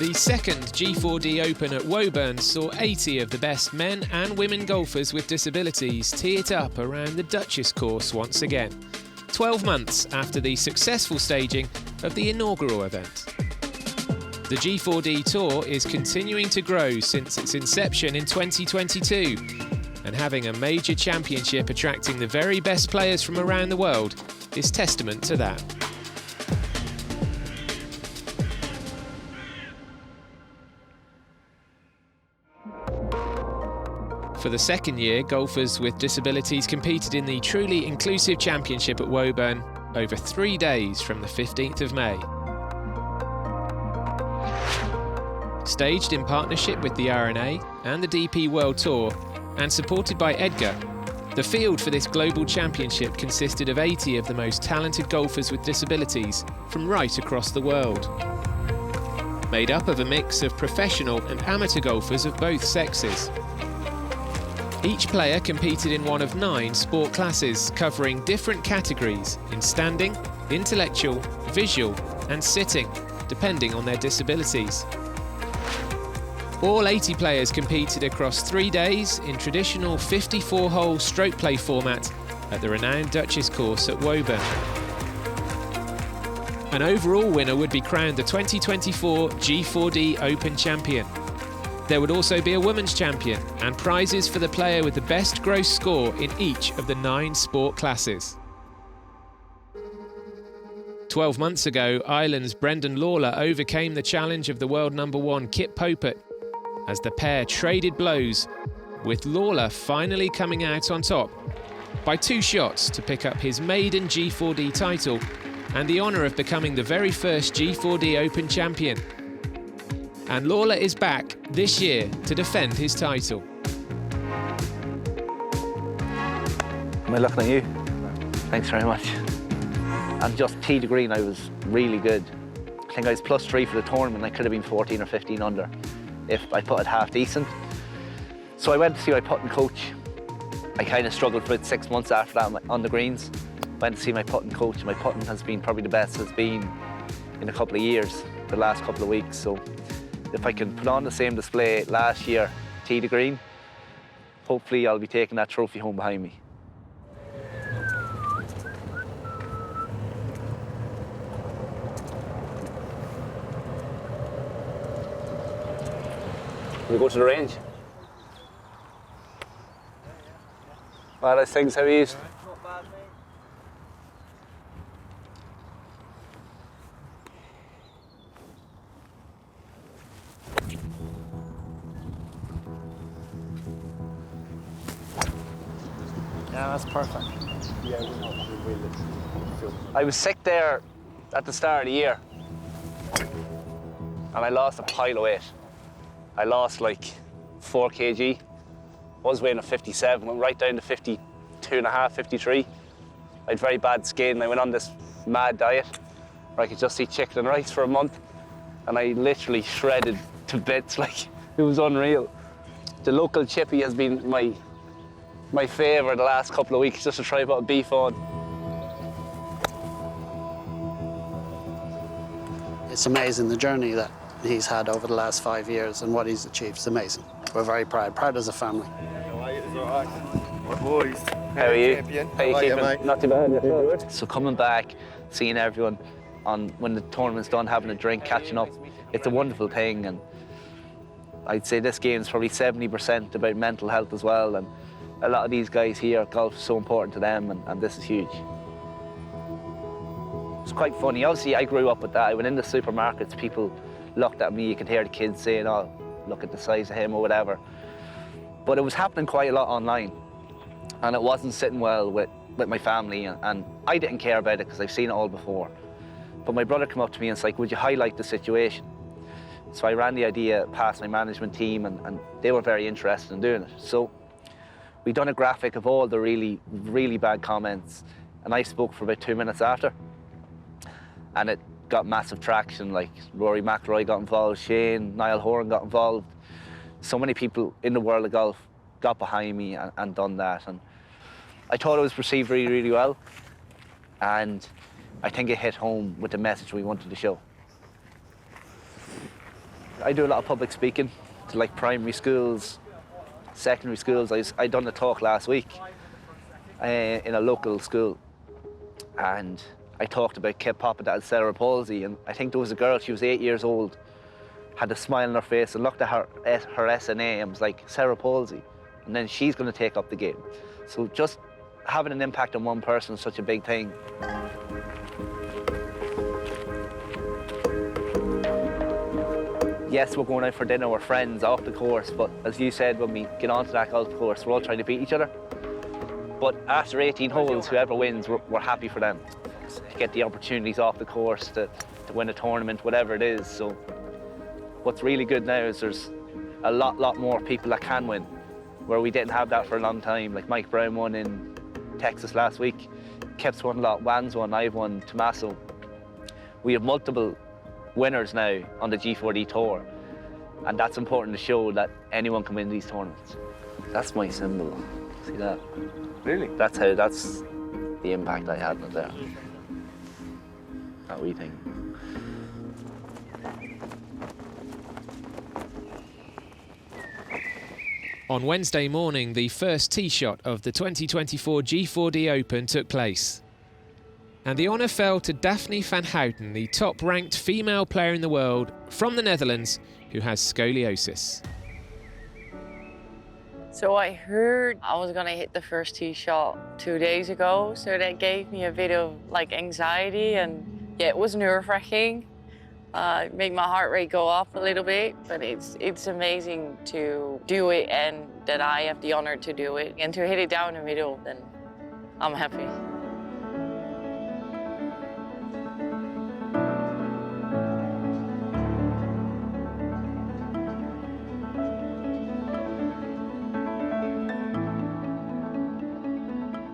The second G4D Open at Woburn saw 80 of the best men and women golfers with disabilities tee it up around the Duchess course once again, 12 months after the successful staging of the inaugural event. The G4D Tour is continuing to grow since its inception in 2022, and having a major championship attracting the very best players from around the world is testament to that. For the second year, golfers with disabilities competed in the truly inclusive championship at Woburn over 3 days from the 15th of May. Staged in partnership with the R&A and the DP World Tour and supported by Edgar, the field for this global championship consisted of 80 of the most talented golfers with disabilities from right across the world. Made up of a mix of professional and amateur golfers of both sexes. Each player competed in one of 9 sport classes covering different categories in standing, intellectual, visual and sitting, depending on their disabilities. All 80 players competed across 3 days in traditional 54-hole stroke play format at the renowned Duchess course at Woburn. An overall winner would be crowned the 2024 G4D Open champion. There would also be a women's champion and prizes for the player with the best gross score in each of the 9 sport classes. 12 months ago, Ireland's Brendan Lawler overcame the challenge of the world #1 Kip Popert as the pair traded blows, with Lawler finally coming out on top by 2 shots to pick up his maiden G4D title and the honour of becoming the very first G4D Open champion. And Lawler is back this year to defend his title. Am I looking at you? Thanks very much. And just tee to green, I was really good. I think I was +3 for the tournament. I could have been 14 or 15 under if I putted half decent. So I went to see my putting coach. I kind of struggled for about 6 months after that on the greens. Went to see my putting coach, and my putting has been probably the best it's been in a couple of years, the last couple of weeks. So if I can put on the same display last year, tee to green, hopefully I'll be taking that trophy home behind me. We go to the range. Well, those things, how are you? Not bad, mate. Yeah, that's perfect. Yeah, we will. I was sick there at the start of the year, and I lost a pile of weight. I lost like 4 kg. I was weighing at 57, went right down to 52.5, 53. I had very bad skin. I went on this mad diet where I could just eat chicken and rice for a month, and I literally shredded to bits. Like, it was unreal. The local chippy has been my favourite the last couple of weeks, just to try put a beef on. It's amazing the journey that he's had over the last 5 years and what he's achieved. It's amazing. We're very proud as a family. My boys. How are you? Champion. How are you keeping? mate? Not too bad. So coming back, seeing everyone when the tournament's done, having a drink, catching up, it's a wonderful thing. And I'd say this game is probably 70% about mental health as well. And a lot of these guys here, golf is so important to them, and this is huge. It's quite funny. Obviously, I grew up with that. I went into supermarkets, people looked at me, you could hear the kids saying, oh, look at the size of him or whatever. But it was happening quite a lot online, and it wasn't sitting well with my family, and I didn't care about it because I've seen it all before. But my brother came up to me and was like, would you highlight the situation? So I ran the idea past my management team, and they were very interested in doing it. So we done a graphic of all the really, really bad comments, and I spoke for about 2 minutes after. And it got massive traction, like Rory McIlroy got involved, Shane, Niall Horan got involved. So many people in the world of golf got behind me and done that. And I thought it was perceived really, really well. And I think it hit home with the message we wanted to show. I do a lot of public speaking to like primary schools, secondary schools. I done a talk last week in a local school, and I talked about Kip Papa that had cerebral palsy, and I think there was a girl, she was 8 years old, had a smile on her face and looked at her SNA and was like, cerebral palsy, and then she's going to take up the game. So just having an impact on one person is such a big thing. Yes, we're going out for dinner, we're friends off the course, but as you said, when we get onto that golf course, we're all trying to beat each other. But after 18 holes, whoever wins, we're happy for them to get the opportunities off the course, to win a tournament, whatever it is. So what's really good now is there's a lot more people that can win, where we didn't have that for a long time. Like Mike Brown won in Texas last week, Kep's won a lot, Wan's won, I've won, Tommaso. We have multiple winners now on the G4D Tour, and that's important to show that anyone can win these tournaments. That's my symbol. See that? Really? That's the impact I had on it there. That wee thing. On Wednesday morning, the first tee shot of the 2024 G4D Open took place. And the honour fell to Daphne van Houten, the top-ranked female player in the world from the Netherlands, who has scoliosis. So I heard I was gonna hit the first tee shot 2 days ago, so that gave me a bit of like anxiety, and yeah, it was nerve-wracking. It made my heart rate go up a little bit, but it's amazing to do it and that I have the honour to do it. And to hit it down the middle, then I'm happy.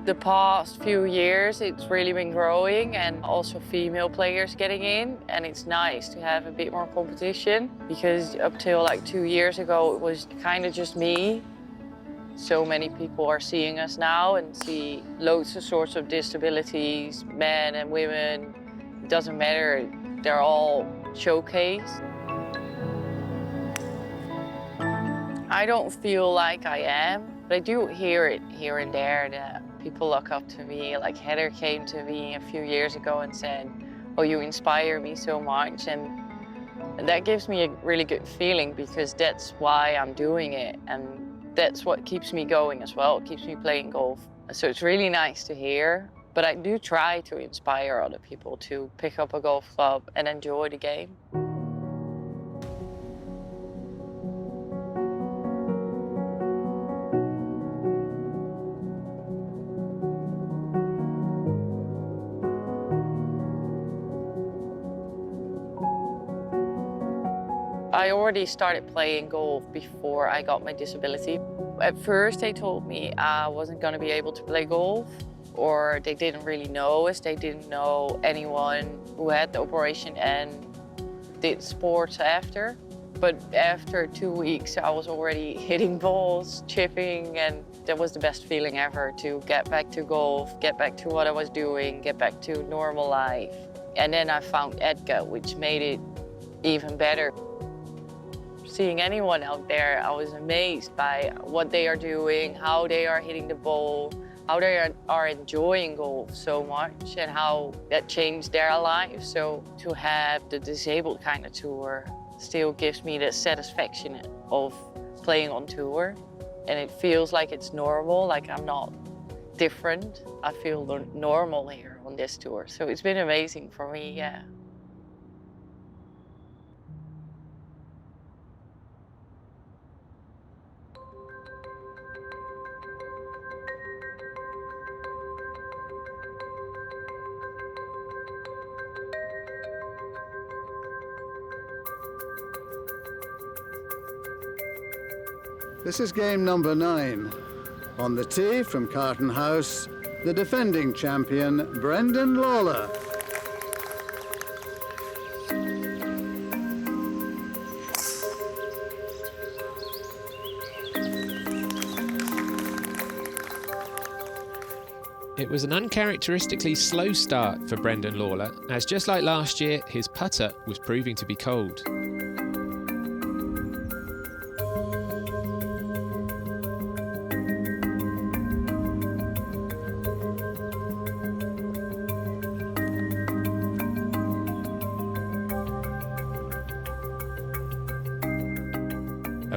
The past few years, it's really been growing, and also female players getting in, and it's nice to have a bit more competition, because up till like 2 years ago, it was kind of just me. So many people are seeing us now and see loads of sorts of disabilities, men and women. It doesn't matter, they're all showcased. I don't feel like I am, but I do hear it here and there that people look up to me. Like Heather came to me a few years ago and said, "Oh, you inspire me so much." And that gives me a really good feeling, because that's why I'm doing it. And that's what keeps me going as well. It keeps me playing golf. So it's really nice to hear. But I do try to inspire other people to pick up a golf club and enjoy the game. I already started playing golf before I got my disability. At first, they told me I wasn't going to be able to play golf, or they didn't really know us. They didn't know anyone who had the operation and did sports after. But after 2 weeks, I was already hitting balls, chipping, and that was the best feeling ever, to get back to golf, get back to what I was doing, get back to normal life. And then I found Edgar, which made it even better. Seeing anyone out there, I was amazed by what they are doing, how they are hitting the ball, how they are enjoying golf so much, and how that changed their lives. So to have the disabled kind of tour still gives me the satisfaction of playing on tour. And it feels like it's normal, like I'm not different. I feel normal here on this tour. So it's been amazing for me, yeah. This is game number 9. On the tee from Carton House, the defending champion, Brendan Lawler. It was an uncharacteristically slow start for Brendan Lawler, as just like last year, his putter was proving to be cold.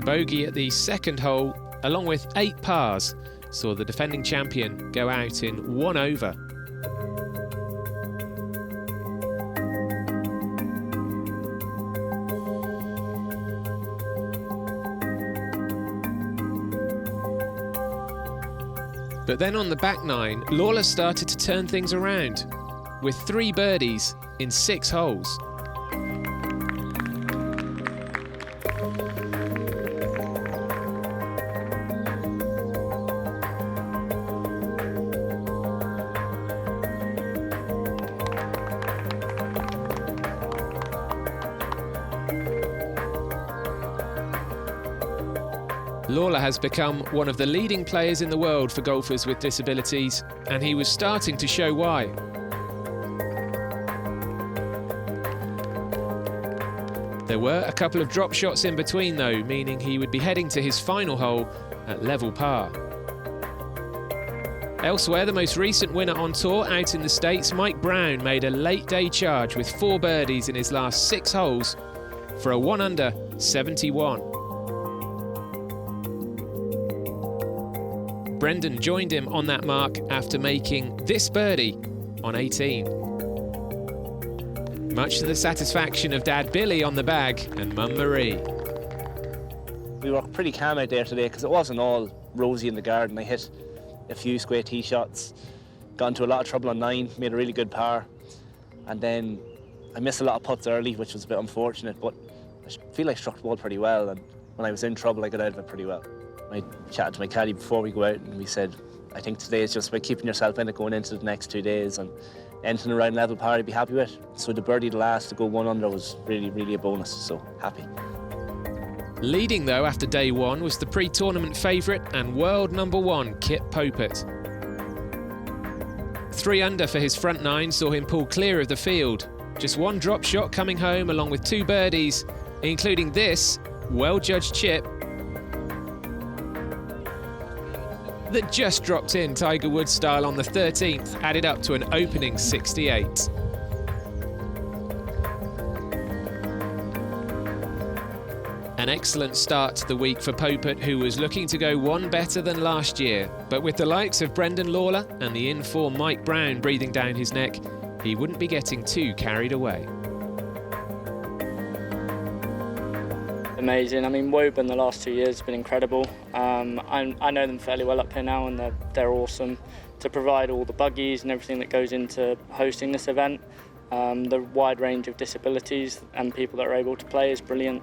A bogey at the second hole, along with 8 pars, saw the defending champion go out in 1 over. But then on the back 9, Lawler started to turn things around, with 3 birdies in 6 holes. Lawler has become one of the leading players in the world for golfers with disabilities, and he was starting to show why. There were a couple of drop shots in between though, meaning he would be heading to his final hole at level par. Elsewhere, the most recent winner on tour out in the States, Mike Brown, made a late day charge with 4 birdies in his last 6 holes for a 1 under 71. Brendan joined him on that mark after making this birdie on 18. Much to the satisfaction of Dad Billy on the bag and Mum Marie. We were pretty calm out there today because it wasn't all rosy in the garden. I hit a few square tee shots, got into a lot of trouble on 9, made a really good par, and then I missed a lot of putts early, which was a bit unfortunate, but I feel I struck the ball pretty well, and when I was in trouble I got out of it pretty well. I chatted to my caddy before we go out and we said, I think today is just about keeping yourself in it going into the next 2 days, and anything around level par I'd be happy with. So the birdie the last to go 1 under was really, really a bonus, so happy. Leading though after day 1 was the pre-tournament favourite and world #1 Kip Popert. 3 under for his front 9 saw him pull clear of the field. Just 1 drop shot coming home along with 2 birdies, including this well-judged chip that just dropped in Tiger Woods style on the 13th, added up to an opening 68. An excellent start to the week for Popert, who was looking to go 1 better than last year. But with the likes of Brendan Lawler and the in-form Mike Brown breathing down his neck, he wouldn't be getting too carried away. Amazing. I mean, Woburn the last 2 years has been incredible. I know them fairly well up here now, and they're awesome to provide all the buggies and everything that goes into hosting this event. The wide range of disabilities and people that are able to play is brilliant.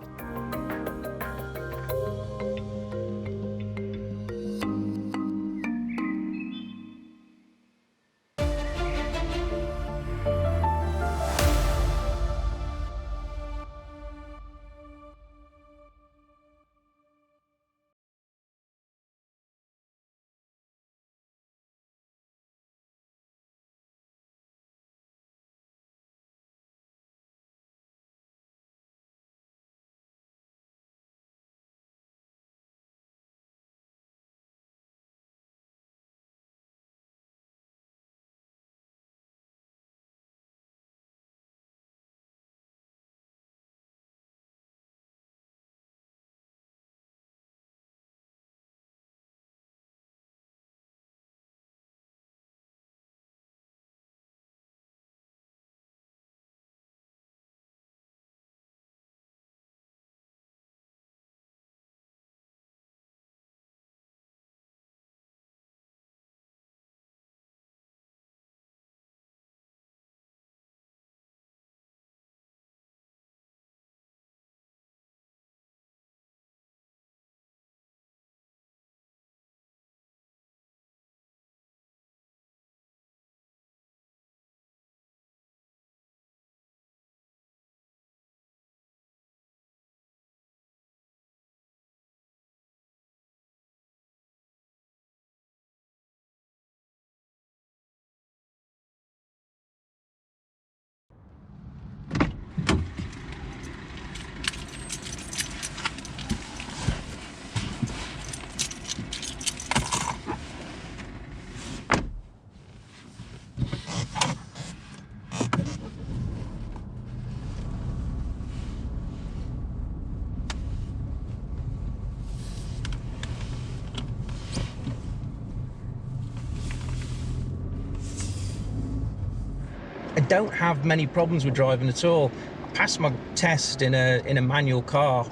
don't have many problems with driving at all. I passed my test in a manual car,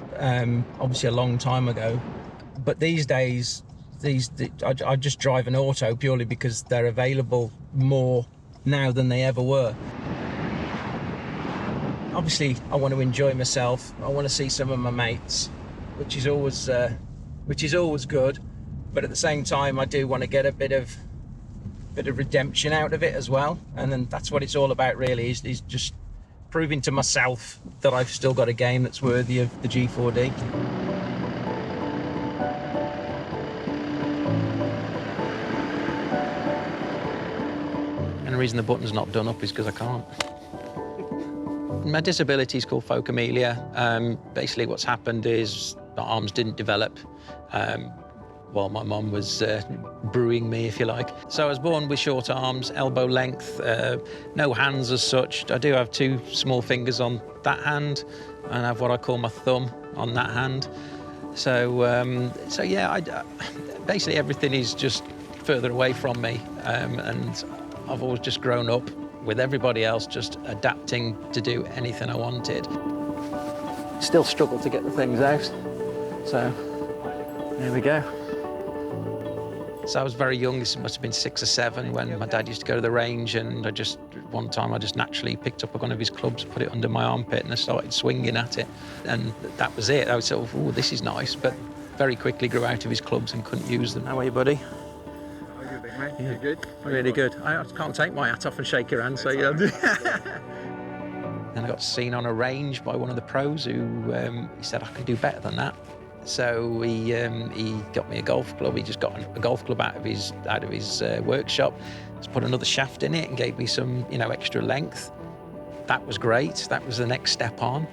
obviously a long time ago, but these days I just drive an auto purely because they're available more now than they ever were. Obviously, I want to enjoy myself. I want to see some of my mates, which is always good. But at the same time, I do want to get a bit of redemption out of it as well. And then that's what it's all about, really, is just proving to myself that I've still got a game that's worthy of the G4D. And the reason the button's not done up is because I can't. My disability is called phocomelia. Basically what's happened is my arms didn't develop while my mum was brewing me, if you like. So I was born with short arms, elbow length, no hands as such. I do have 2 small fingers on that hand, and I have what I call my thumb on that hand. So yeah, basically everything is just further away from me, and I've always just grown up with everybody else, just adapting to do anything I wanted. Still struggle to get the things out, so there we go. So I was very young, this must have been 6 or 7, when my dad used to go to the range, and one time I just naturally picked up one of his clubs, put it under my armpit, and I started swinging at it. And that was it. I was sort of, oh, this is nice, but very quickly grew out of his clubs and couldn't use them. How are you, buddy? How are you, big mate? Yeah. You good? Really good. I can't take my hat off and shake your hand, so yeah. And I got seen on a range by one of the pros who he said I can do better than that. So he got me a golf club. He just got a golf club out of his workshop. Just put another shaft in it and gave me some, extra length. That was great. That was the next step on.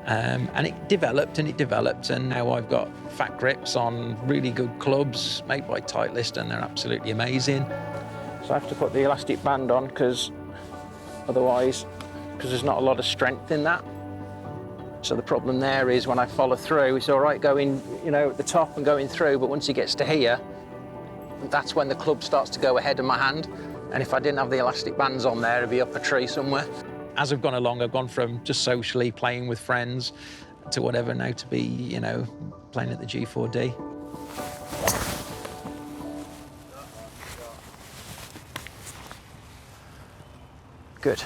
And it developed, and now I've got fat grips on really good clubs made by Titleist, and they're absolutely amazing. So I have to put the elastic band on because there's not a lot of strength in that. So the problem there is when I follow through, it's all right going, at the top and going through, but once he gets to here, that's when the club starts to go ahead of my hand. And if I didn't have the elastic bands on there, it'd be up a tree somewhere. As I've gone along, I've gone from just socially playing with friends to whatever now to be, playing at the G4D. Good.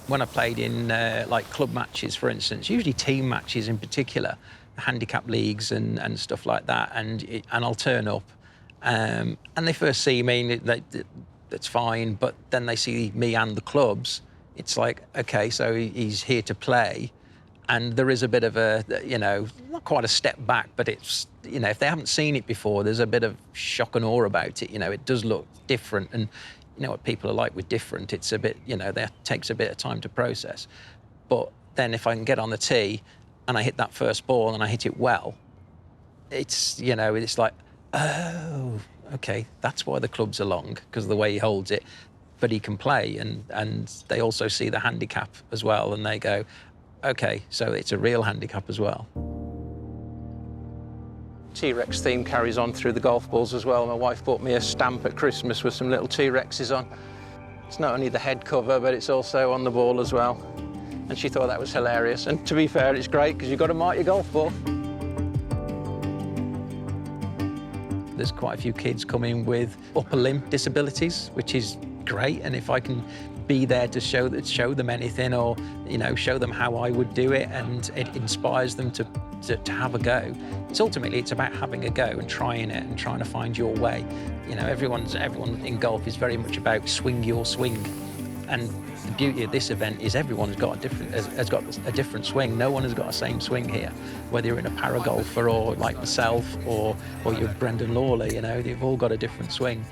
When I played in like club matches, for instance, usually team matches in particular, handicap leagues and stuff like that, and I'll turn up, and they first see me, that's fine, but then they see me and the clubs. It's like, okay, so he's here to play, and there is a bit of a, not quite a step back, but it's, if they haven't seen it before, there's a bit of shock and awe about it. It does look different, and you know what people are like with different. It's a bit, that takes a bit of time to process. But then if I can get on the tee and I hit that first ball and I hit it well, it's, it's like, oh, okay, that's why the club's are long, because of the way he holds it. But he can play, and they also see the handicap as well, and they go, okay, so it's a real handicap as well. T-Rex theme carries on through the golf balls as well. My wife bought me a stamp at Christmas with some little T-Rexes on. It's not only the head cover, but it's also on the ball as well. And she thought that was hilarious. And to be fair, it's great, because you've got to mark your golf ball. There's quite a few kids coming with upper limb disabilities, which is great. And if I can be there to show them anything, or show them how I would do it, and it inspires them to have a go. It's about having a go and trying it and trying to find your way. Everyone in golf is very much about swing your swing. And the beauty of this event is everyone's got has got a different swing. No one has got the same swing here, whether you're in a para golfer or like myself, or you're Brendan Lawler. They've all got a different swing.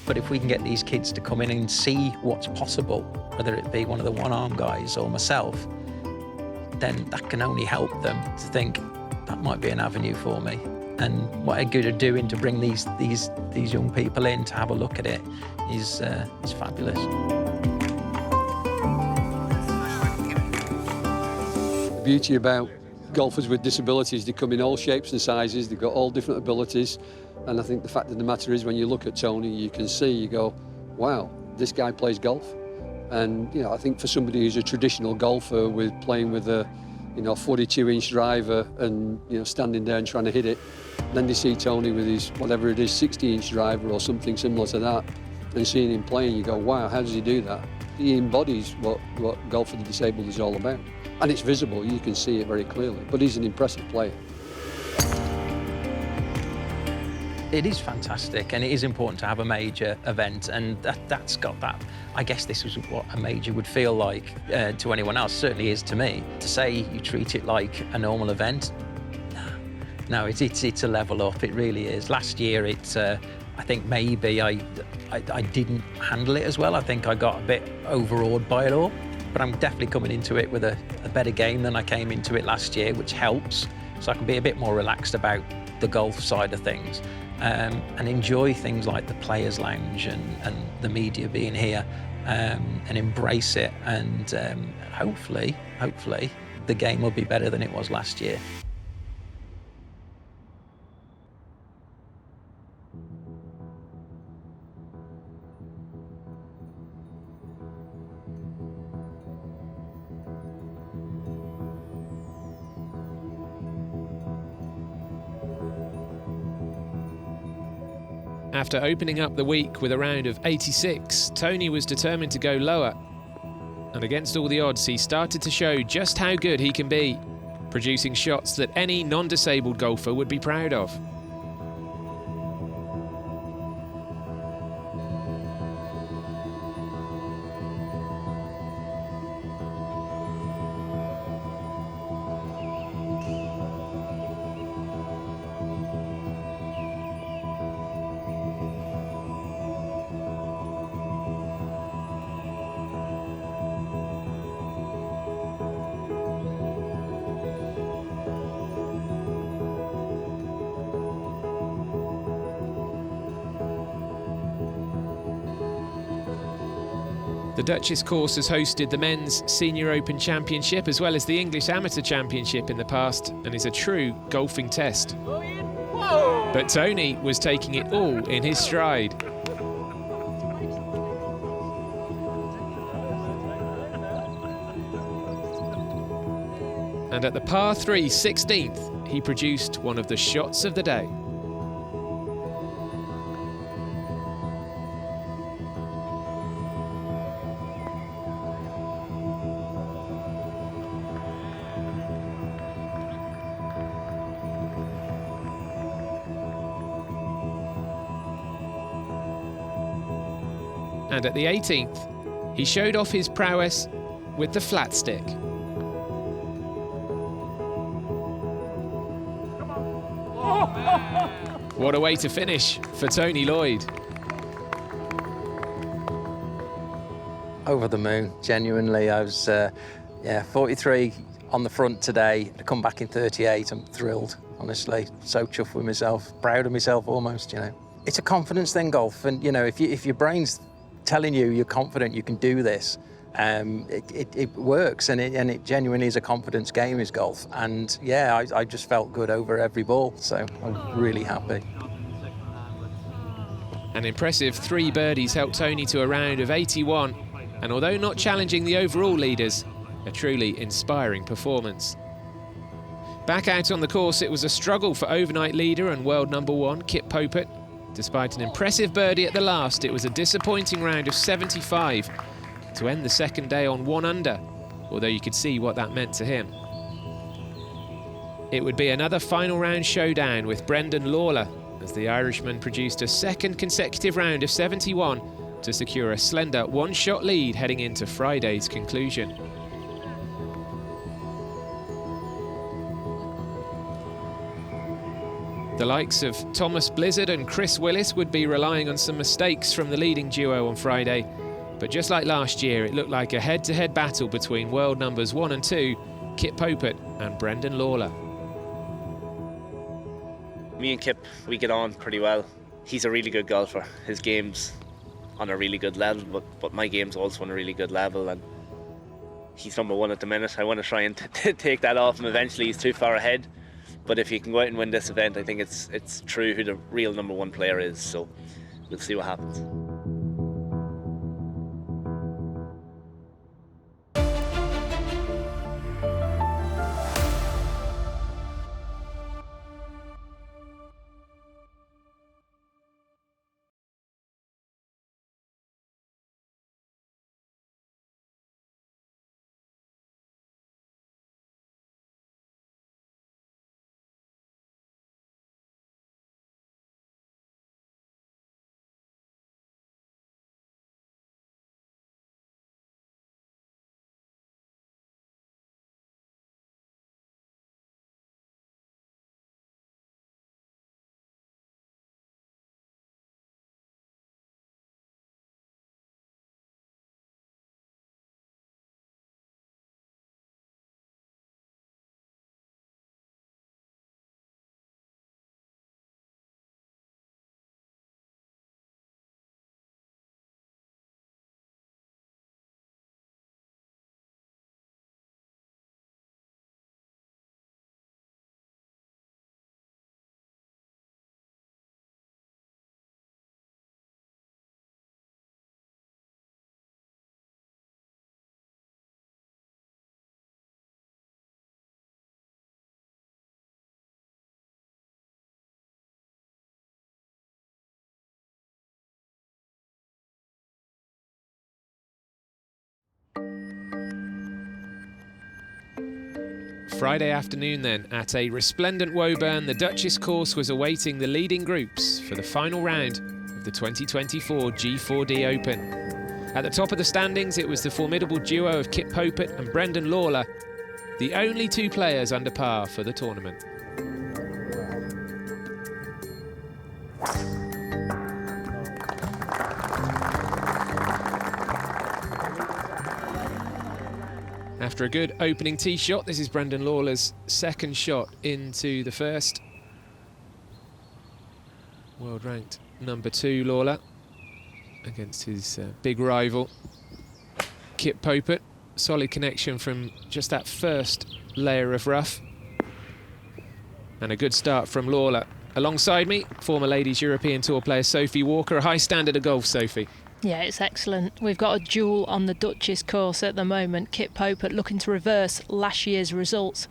But if we can get these kids to come in and see what's possible, whether it be one of the one-arm guys or myself, then that can only help them to think that might be an avenue for me. And what Edgar are doing to bring these young people in to have a look at it is fabulous. The beauty about golfers with disabilities, they come in all shapes and sizes, they've got all different abilities. And I think the fact of the matter is, when you look at Tony, you can see, you go, wow, this guy plays golf. And, you know, I think for somebody who's a traditional golfer with playing with a, you know, 42-inch driver and, you know, standing there and trying to hit it, then they see Tony with his, whatever it is, 60-inch driver or something similar to that, and seeing him playing, you go, wow, how does he do that? He embodies what golf for the disabled is all about. And it's visible, you can see it very clearly, but he's an impressive player. It is fantastic, and it is important to have a major event, and that's got that. I guess this is what a major would feel like to anyone else, certainly is to me. To say you treat it like a normal event, no, it's a level up, it really is. Last year, I think maybe I didn't handle it as well. I think I got a bit overawed by it all, but I'm definitely coming into it with a better game than I came into it last year, which helps, so I can be a bit more relaxed about the golf side of things. And enjoy things like the Players' Lounge and the media being here, and embrace it. And hopefully, the game will be better than it was last year. After opening up the week with a round of 86, Tony was determined to go lower. And against all the odds, he started to show just how good he can be, producing shots that any non-disabled golfer would be proud of. The Duchess course has hosted the Men's Senior Open Championship as well as the English Amateur Championship in the past, and is a true golfing test. But Tony was taking it all in his stride. And at the par 3 16th, he produced one of the shots of the day. And at the 18th, he showed off his prowess with the flat stick. What a way to finish for Tony Lloyd. Over the moon, genuinely. I was 43 on the front today. To come back in 38, I'm thrilled, honestly. So chuffed with myself, proud of myself almost, you know. It's a confidence thing, golf, and you know, if your brain's telling you you're confident you can do this, it works, and it genuinely is a confidence game, is golf. And yeah, I just felt good over every ball, so I'm really happy. An impressive 3 birdies helped Tony to a round of 81, and although not challenging the overall leaders, a truly inspiring performance. Back out on the course, it was a struggle for overnight leader and world #1 Kip Popert. Despite an impressive birdie at the last, it was a disappointing round of 75 to end the second day on 1 under, although you could see what that meant to him. It would be another final round showdown with Brendan Lawler, as the Irishman produced a second consecutive round of 71 to secure a slender 1-shot lead heading into Friday's conclusion. The likes of Thomas Blizzard and Chris Willis would be relying on some mistakes from the leading duo on Friday, but just like last year, it looked like a head-to-head battle between world numbers 1 and 2, Kip Popert and Brendan Lawler. Me and Kip, we get on pretty well. He's a really good golfer. His game's on a really good level, but my game's also on a really good level, and he's #1 at the minute. I want to try and take that off him eventually. He's too far ahead. But if he can go out and win this event, I think it's true who the real #1 player is. So we'll see what happens. Friday afternoon then, at a resplendent Woburn, the Duchess course was awaiting the leading groups for the final round of the 2024 G4D Open. At the top of the standings, it was the formidable duo of Kip Popert and Brendan Lawler, the only two players under par for the tournament. After a good opening tee shot, this is Brendan Lawler's second shot into the first. World ranked number 2 Lawler against his big rival Kip Popert. Solid connection from just that first layer of rough. And a good start from Lawler. Alongside me, former Ladies European Tour player Sophie Walker. A high standard of golf, Sophie. Yeah, it's excellent. We've got a duel on the Duchess course at the moment. Kip Popert looking to reverse last year's results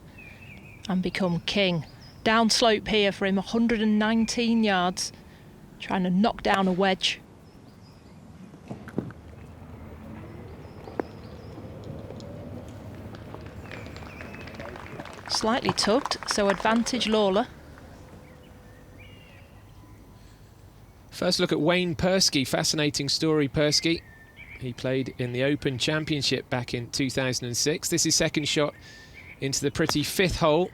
and become king. Downslope here for him, 119 yards. Trying to knock down a wedge. Slightly tugged, so advantage Lawler. First look at Wayne Persky, fascinating story Persky. He played in the Open Championship back in 2006. This is second shot into the pretty 5th hole.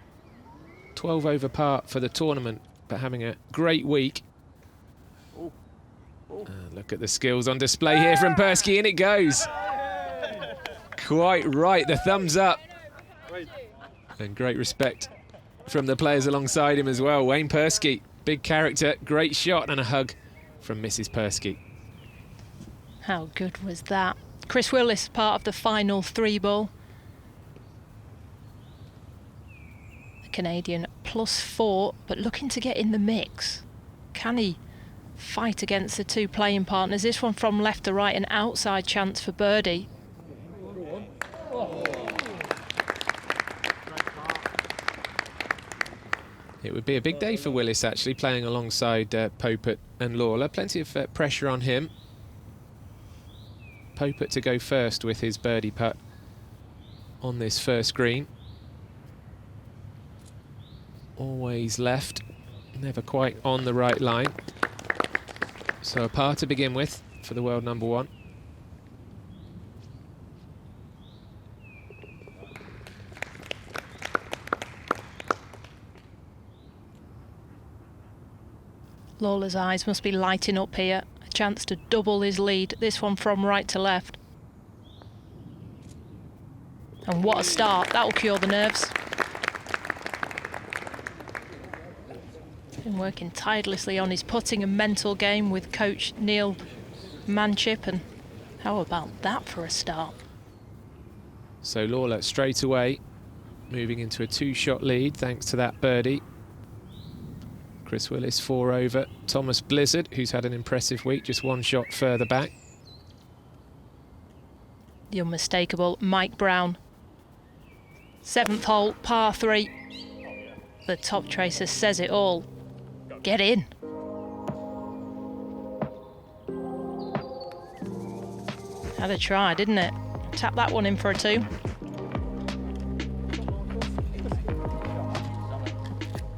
12 over par for the tournament, but having a great week. Look at the skills on display here from Persky, and it goes. Quite right, the thumbs up. And great respect from the players alongside him as well. Wayne Persky, big character, great shot, and a hug from Mrs. Persky. How good was that? Chris Willis, part of the final 3-ball. The Canadian +4, but looking to get in the mix. Can he fight against the two playing partners? This one from left to right, an outside chance for birdie. It would be a big day for Willis, actually, playing alongside Popert and Lawler. Plenty of pressure on him. Popert to go first with his birdie putt on this first green. Always left, never quite on the right line. So a par to begin with for the world number 1. Lawler's eyes must be lighting up here. A chance to double his lead. This one from right to left. And what a start. That'll cure the nerves. Been working tirelessly on his putting and mental game with coach Neil Manchip. And how about that for a start? So Lawler straight away moving into a 2-shot lead thanks to that birdie. Chris Willis 4 over. Thomas Blizzard, who's had an impressive week, just 1 shot further back. The unmistakable Mike Brown. 7th hole, par 3. The top tracer says it all. Get in. Had a try, didn't it? Tap that one in for a 2.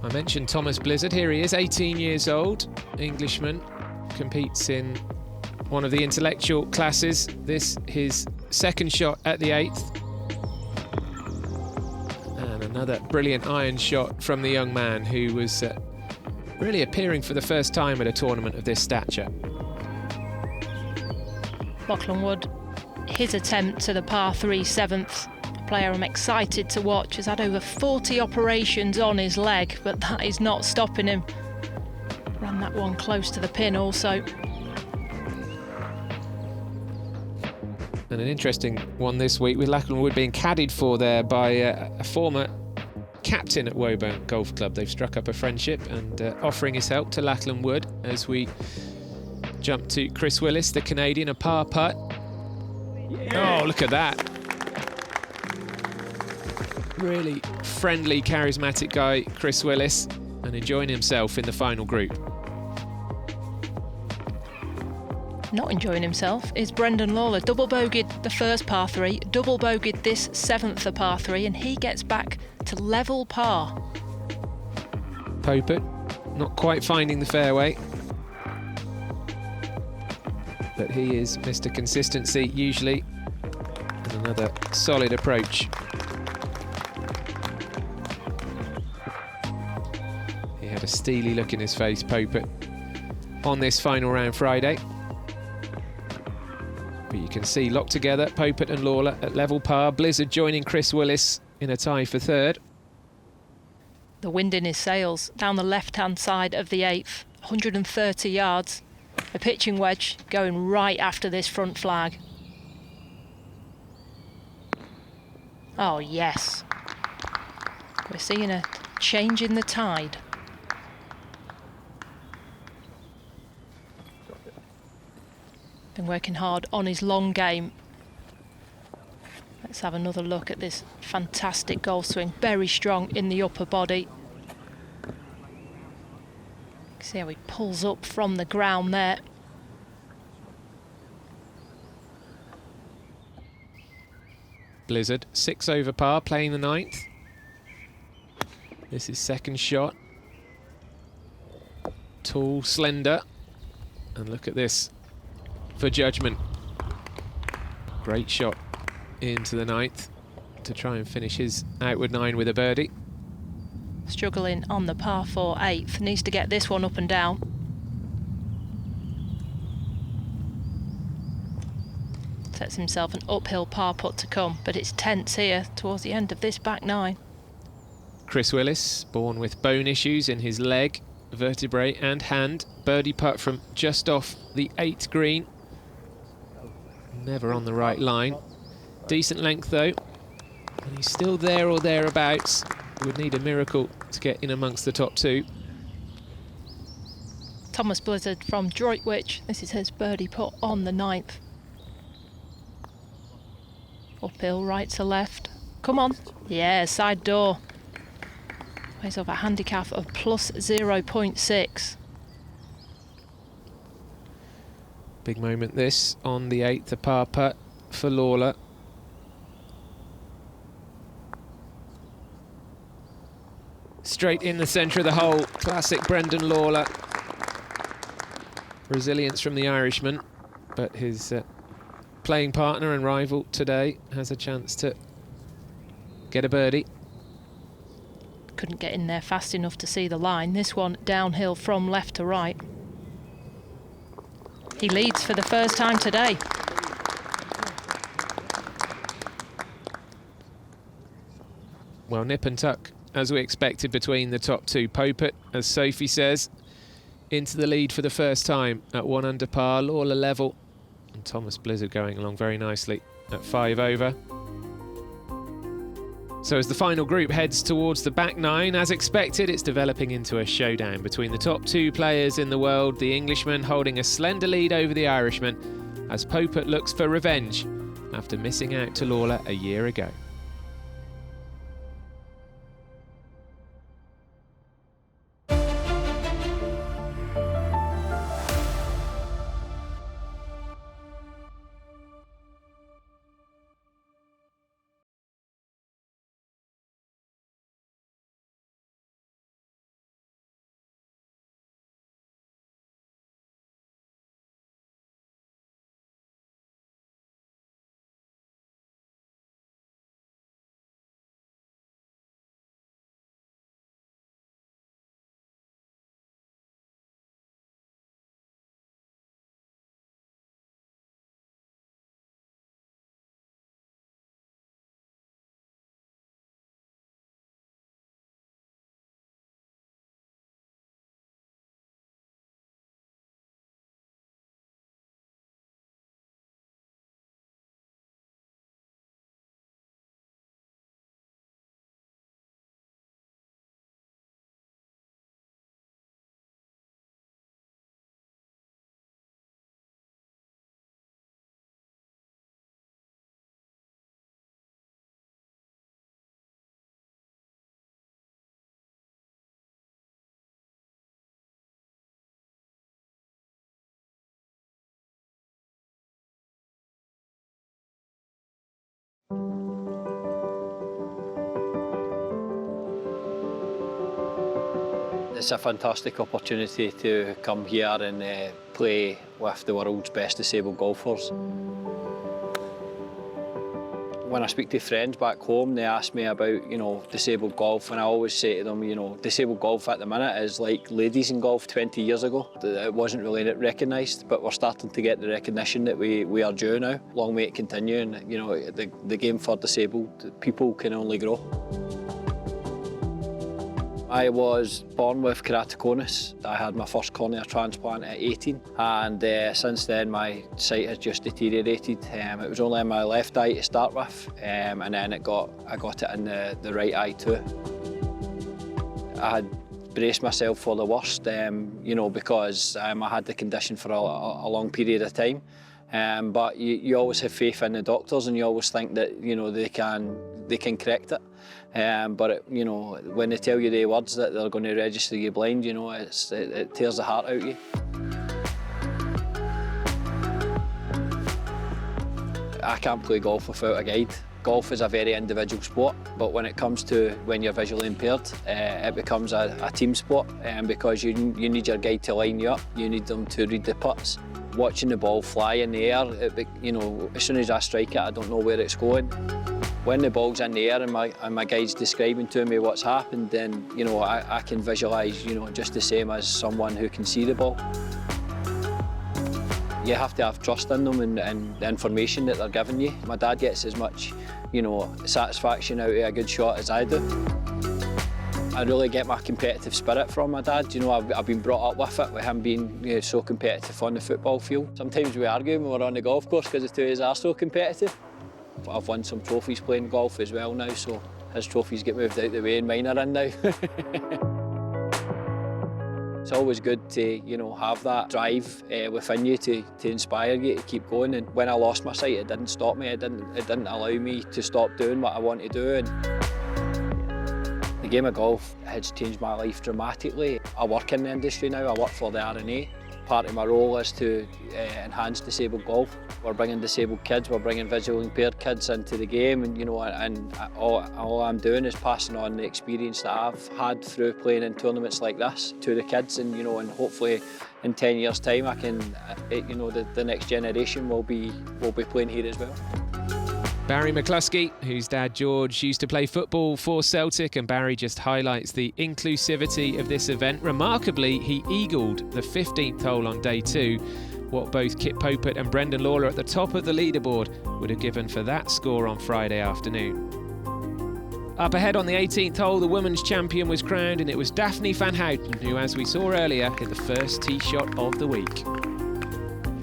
I mentioned Thomas Blizzard. Here he is, 18 years old, Englishman, competes in one of the intellectual classes. This his second shot at the 8th. And another brilliant iron shot from the young man who was really appearing for the first time at a tournament of this stature. Lachlan Wood, his attempt to the par 3 7th. Player I'm excited to watch, has had over 40 operations on his leg, but that is not stopping him. Ran that one close to the pin also. And an interesting one this week with Lachlan Wood being caddied for there by a former captain at Woburn Golf Club. They've struck up a friendship and offering his help to Lachlan Wood as we jump to Chris Willis, the Canadian, a par putt. Oh, look at that. Really friendly, charismatic guy, Chris Willis, and enjoying himself in the final group. Not enjoying himself is Brendan Lawler. Double bogeyed the first par 3, double bogeyed this 7th par 3, and he gets back to level par. Popert not quite finding the fairway, but he is Mr. Consistency usually, and another solid approach. He had a steely look in his face, Popert, on this final round Friday. But you can see locked together, Popert and Lawler at level par. Blizzard joining Chris Willis in a tie for 3rd. The wind in his sails down the left-hand side of the 8th, 130 yards. A pitching wedge going right after this front flag. Oh yes, we're seeing a change in the tide. Been working hard on his long game. Let's have another look at this fantastic golf swing. Very strong in the upper body. See how he pulls up from the ground there. Blizzard, 6 over par, playing the 9th. This is second shot. Tall, slender. And look at this for judgment. Great shot into the 9th to try and finish his outward 9 with a birdie. Struggling on the par 4 8th, needs to get this one up and down. Sets himself an uphill par putt to come, but it's tense here towards the end of this back 9. Chris Willis, born with bone issues in his leg, vertebrae and hand. Birdie putt from just off the 8th green. Never on the right line. Decent length though, and he's still there or thereabouts. Would need a miracle to get in amongst the top 2. Thomas Blizzard from Droitwich. This is his birdie putt on the 9th. Uphill, right to left. Come on. Yeah, side door. Plays off a handicap of plus 0.6. Big moment this on the 8th, a par putt for Lawler. Straight in the centre of the hole. Classic Brendan Lawler. Resilience from the Irishman, but his playing partner and rival today has a chance to get a birdie. Couldn't get in there fast enough to see the line. This one downhill from left to right. He leads for the first time today. Well, nip and tuck, as we expected, between the top 2. Popert, as Sophie says, into the lead for the first time at 1 under par. Lawler level, and Thomas Blizzard going along very nicely at 5 over. So as the final group heads towards the back 9, as expected, it's developing into a showdown between the top 2 players in the world, the Englishman holding a slender lead over the Irishman, as Popert looks for revenge after missing out to Lawler a year ago. It's a fantastic opportunity to come here and play with the world's best disabled golfers. When I speak to friends back home, they ask me about, disabled golf, and I always say to them, disabled golf at the minute is like ladies in golf 20 years ago. It wasn't really recognised, but we're starting to get the recognition that we are due now. Long may it continue, and the game for disabled people can only grow. I was born with keratoconus. I had my first cornea transplant at 18, and since then my sight has just deteriorated. It was only in my left eye to start with, and then I got it in the right eye too. I had braced myself for the worst, because I had the condition for a long period of time. But you always have faith in the doctors, and you always think that they can correct it. But when they tell you the words that they're going to register you blind, it tears the heart out of you. I can't play golf without a guide. Golf is a very individual sport, but when it comes to when you're visually impaired, it becomes a team sport, because you need your guide to line you up. You need them to read the putts. Watching the ball fly in the air, as soon as I strike it, I don't know where it's going. When the ball's in the air and my guide's describing to me what's happened, then I can visualise just the same as someone who can see the ball. You have to have trust in them and the information that they're giving you. My dad gets as much satisfaction out of a good shot as I do. I really get my competitive spirit from my dad. I've been brought up with it, with him being so competitive on the football field. Sometimes we argue when we're on the golf course because the two of us are so competitive. I've won some trophies playing golf as well now, so his trophies get moved out the way and mine are in now. It's always good to have that drive within you to inspire you to keep going. And when I lost my sight, it didn't stop me. It didn't allow me to stop doing what I want to do. And the game of golf has changed my life dramatically. I work in the industry now. I work for the R&A. Part of my role is to enhance disabled golf. We're bringing disabled kids, we're bringing visually impaired kids into the game, and all I'm doing is passing on the experience that I've had through playing in tournaments like this to the kids, and and hopefully in 10 years' time, I can, the next generation will be playing here as well. Barry McCluskey, whose dad George used to play football for Celtic, and Barry just highlights the inclusivity of this event. Remarkably, he eagled the 15th hole on day 2, what both Kit Popert and Brendan Lawler at the top of the leaderboard would have given for that score on Friday afternoon. Up ahead on the 18th hole, the women's champion was crowned, and it was Daphne van Houten who, as we saw earlier, hit the first tee shot of the week.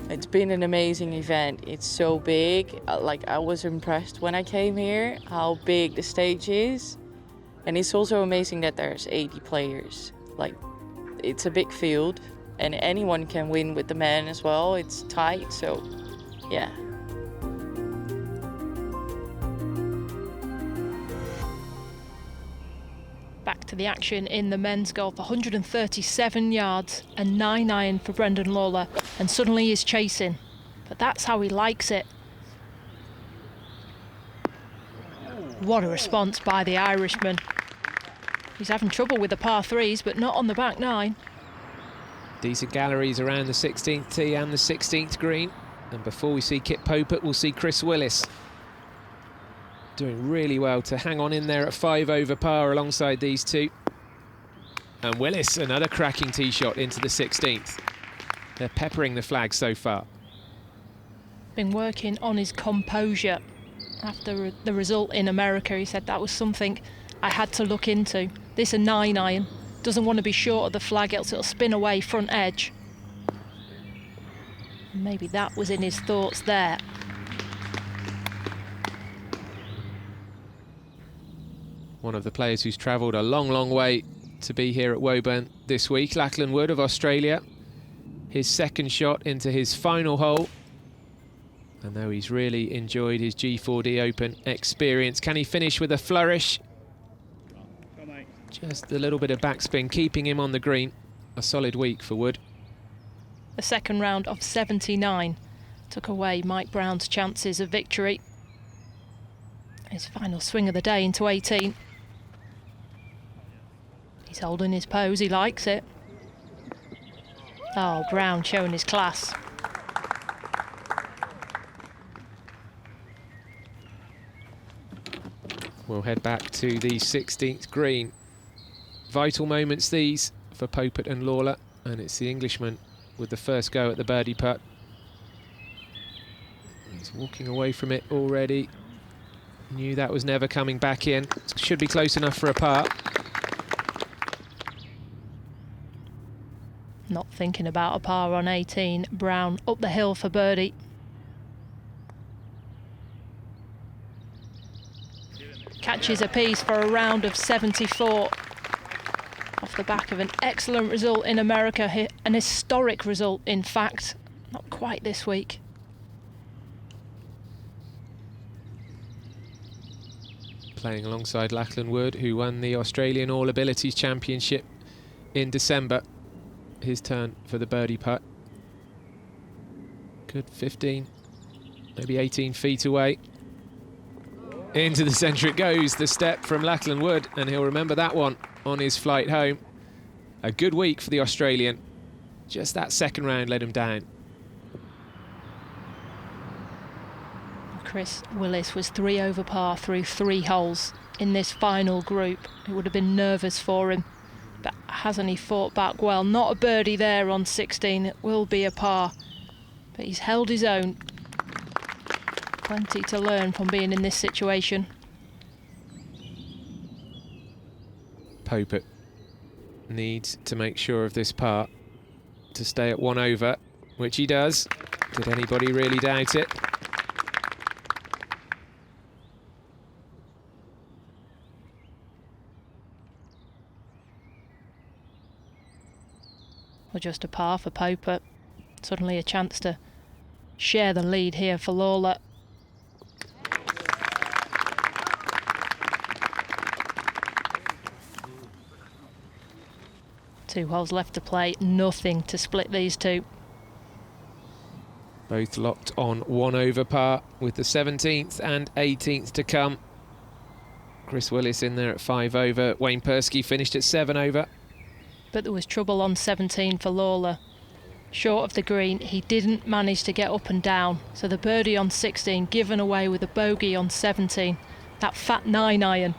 It's been an amazing event. It's so big. I was impressed when I came here, how big the stage is. And it's also amazing that there's 80 players. It's a big field, and anyone can win with the men as well. It's tight, so yeah. Back to the action in the men's golf. 137 yards, a 9-iron for Brendan Lawler, and suddenly he's chasing. But that's how he likes it. What a response by the Irishman. He's having trouble with the par 3s, but not on the back 9. Decent galleries around the 16th tee and the 16th green. And before we see Kit Popert, we'll see Chris Willis. Doing really well to hang on in there at 5 over par alongside these two. And Willis, another cracking tee shot into the 16th. They're peppering the flag so far. Been working on his composure. After the result in America, he said that was something I had to look into. This a 9-iron. Doesn't want to be short of the flag, else it'll spin away front edge. Maybe that was in his thoughts there. One of the players who's travelled a long, long way to be here at Woburn this week, Lachlan Wood of Australia. His second shot into his final hole. And though he's really enjoyed his G4D Open experience, can he finish with a flourish? Just a little bit of backspin, keeping him on the green. A solid week for Wood. The second round of 79 took away Mike Brown's chances of victory. His final swing of the day into 18. He's He's holding his pose, he likes it. Oh, Brown showing his class. We'll head back to the 16th green. Vital moments these for Popert and Lawler, and it's the Englishman with the first go at the birdie putt. He's walking away from it already. Knew that was never coming back in. Should be close enough for a par. Not thinking about a par on 18. Brown up the hill for birdie. Catches a piece for a round of 74. Off the back of an excellent result in America, an historic result, in fact. Not quite this week. Playing alongside Lachlan Wood, who won the Australian All Abilities Championship in December. His turn for the birdie putt. Good 15, maybe 18 feet away. Into the centre it goes, the step from Lachlan Wood, and he'll remember that one on his flight home. A good week for the Australian. Just that second round let him down. Chris Willis was 3 over par through 3 holes in this final group. It would have been nervous for him, but hasn't he fought back well? Not a birdie there on 16, it will be a par, but he's held his own. Plenty to learn from being in this situation. Popert needs to make sure of this par to stay at 1 over, which he does. Did anybody really doubt it? Or just a par for Popert. Suddenly a chance to share the lead here for Lawler. Two holes left to play, nothing to split these two. Both locked on 1 over par with the 17th and 18th to come. Chris Willis in there at 5 over. Wayne Persky finished at 7 over. But there was trouble on 17 for Lawler. Short of the green, he didn't manage to get up and down. So the birdie on 16 given away with a bogey on 17. That fat 9-iron.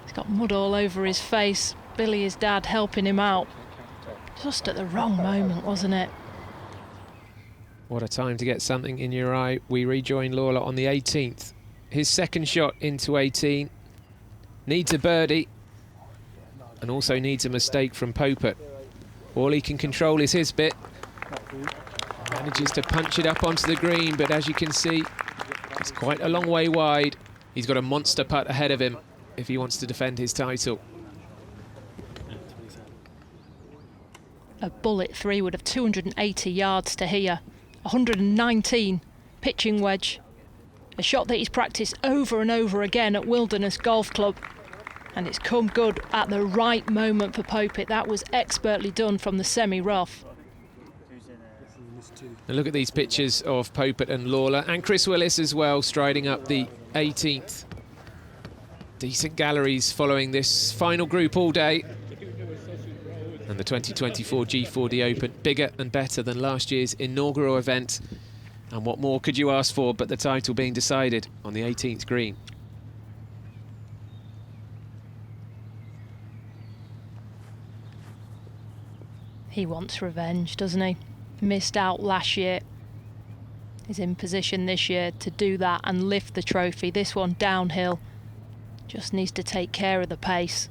He's got mud all over his face. Billy, his dad, helping him out. Just at the wrong moment, wasn't it? What a time to get something in your eye. We rejoin Lawler on the 18th. His second shot into 18. Needs a birdie. And also needs a mistake from Popert. All he can control is his bit. Manages to punch it up onto the green, but as you can see, it's quite a long way wide. He's got a monster putt ahead of him if he wants to defend his title. A bullet 3 would have 280 yards to here. 119 pitching wedge. A shot that he's practiced over and over again at Wilderness Golf Club. And it's come good at the right moment for Popert. That was expertly done from the semi-rough. And look at these pictures of Popert and Lawler, and Chris Willis as well, striding up the 18th. Decent galleries following this final group all day. And the 2024 G4D Open, bigger and better than last year's inaugural event. And what more could you ask for but the title being decided on the 18th green? He wants revenge, doesn't he? Missed out last year. He's in position this year to do that and lift the trophy. This one downhill. Just needs to take care of the pace.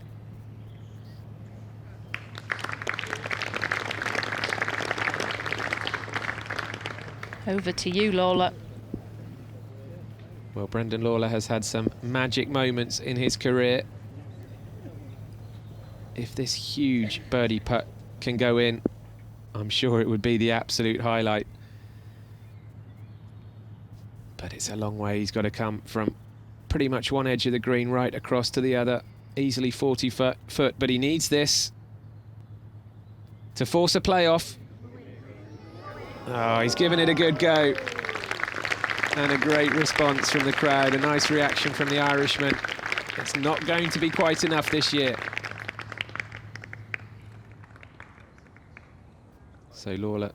Over to you, Lawler. Well, Brendan Lawler has had some magic moments in his career. If this huge birdie putt can go in, I'm sure it would be the absolute highlight. But it's a long way he's got to come from pretty much one edge of the green right across to the other. Easily 40 foot, but he needs this to force a playoff. Oh, he's given it a good go. And a great response from the crowd, a nice reaction from the Irishman. It's not going to be quite enough this year. So Lawler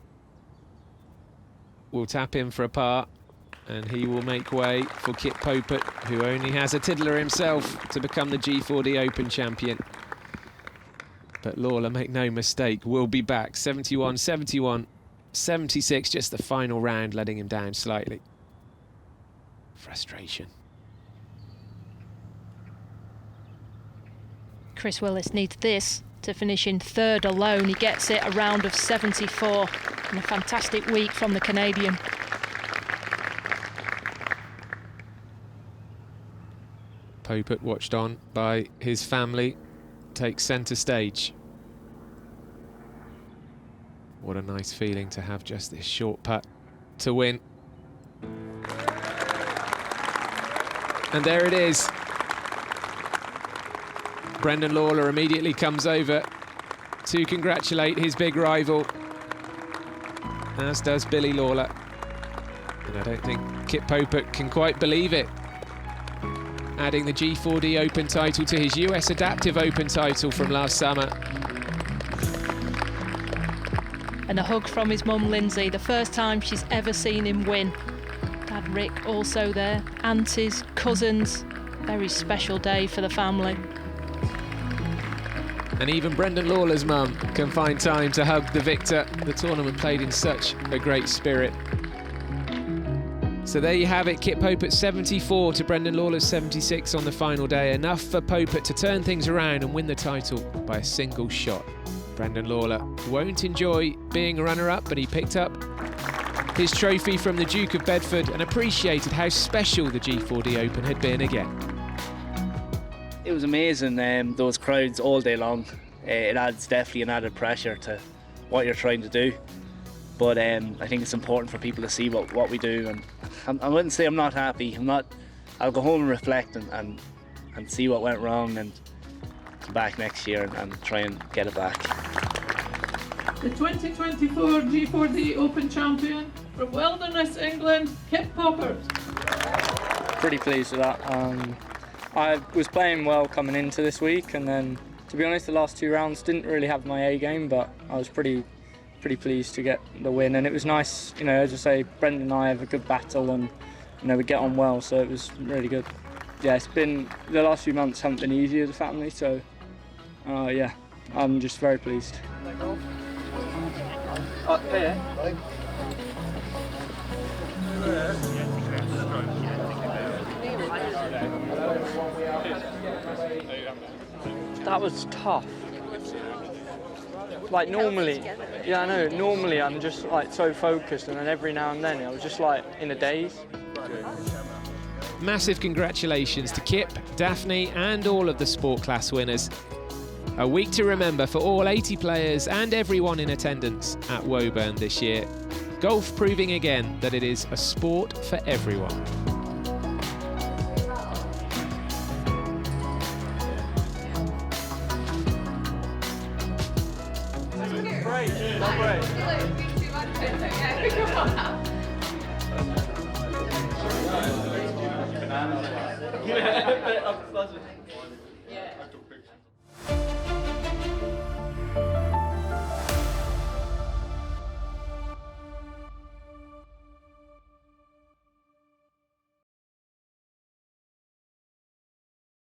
will tap in for a par, and he will make way for Kip Popert, who only has a tiddler himself to become the G4D Open champion. But Lawler, make no mistake, will be back. 71, 71, 76, just the final round letting him down slightly. Frustration. Chris Willis needs this to finish in third alone. He gets it, a round of 74, and a fantastic week from the Canadian. Popert, watched on by his family, takes centre stage. What a nice feeling to have just this short putt to win. And there it is. Brendan Lawler immediately comes over to congratulate his big rival, as does Billy Lawler. And I don't think Kip Popert can quite believe it, adding the G4D Open title to his US Adaptive Open title from last summer. And a hug from his mum Lindsay, the first time she's ever seen him win. Dad Rick also there, aunties, cousins, very special day for the family. And even Brendan Lawler's mum can find time to hug the victor. The tournament played in such a great spirit. So there you have it, Kip Popert 74 to Brendan Lawler's 76 on the final day. Enough for Popert to turn things around and win the title by a single shot. Brendan Lawler won't enjoy being a runner-up, but he picked up his trophy from the Duke of Bedford and appreciated how special the G4D Open had been again. It was amazing, those crowds all day long. It adds definitely an added pressure to what you're trying to do. But I think it's important for people to see what we do. And I wouldn't say I'm not happy. I'll go home and reflect and see what went wrong and come back next year and try and get it back. The 2024 G4D Open champion from Wilderness, England, Kip Popert. Pretty pleased with that. I was playing well coming into this week, and then, to be honest, the last two rounds didn't really have my A game, but I was pretty pleased to get the win. And it was nice, you know, as I say, Brendan and I have a good battle, and you know, we get on well, so it was really good. Yeah, it's been, the last few months haven't been easy as a family, so yeah, I'm just very pleased. That was tough. Like normally, yeah, I know, normally I'm just like so focused, and then every now and then I was just like in a daze. Massive congratulations to Kip, Daphne and all of the sport class winners. A week to remember for all 80 players and everyone in attendance at Woburn this year. Golf proving again that it is a sport for everyone. Great.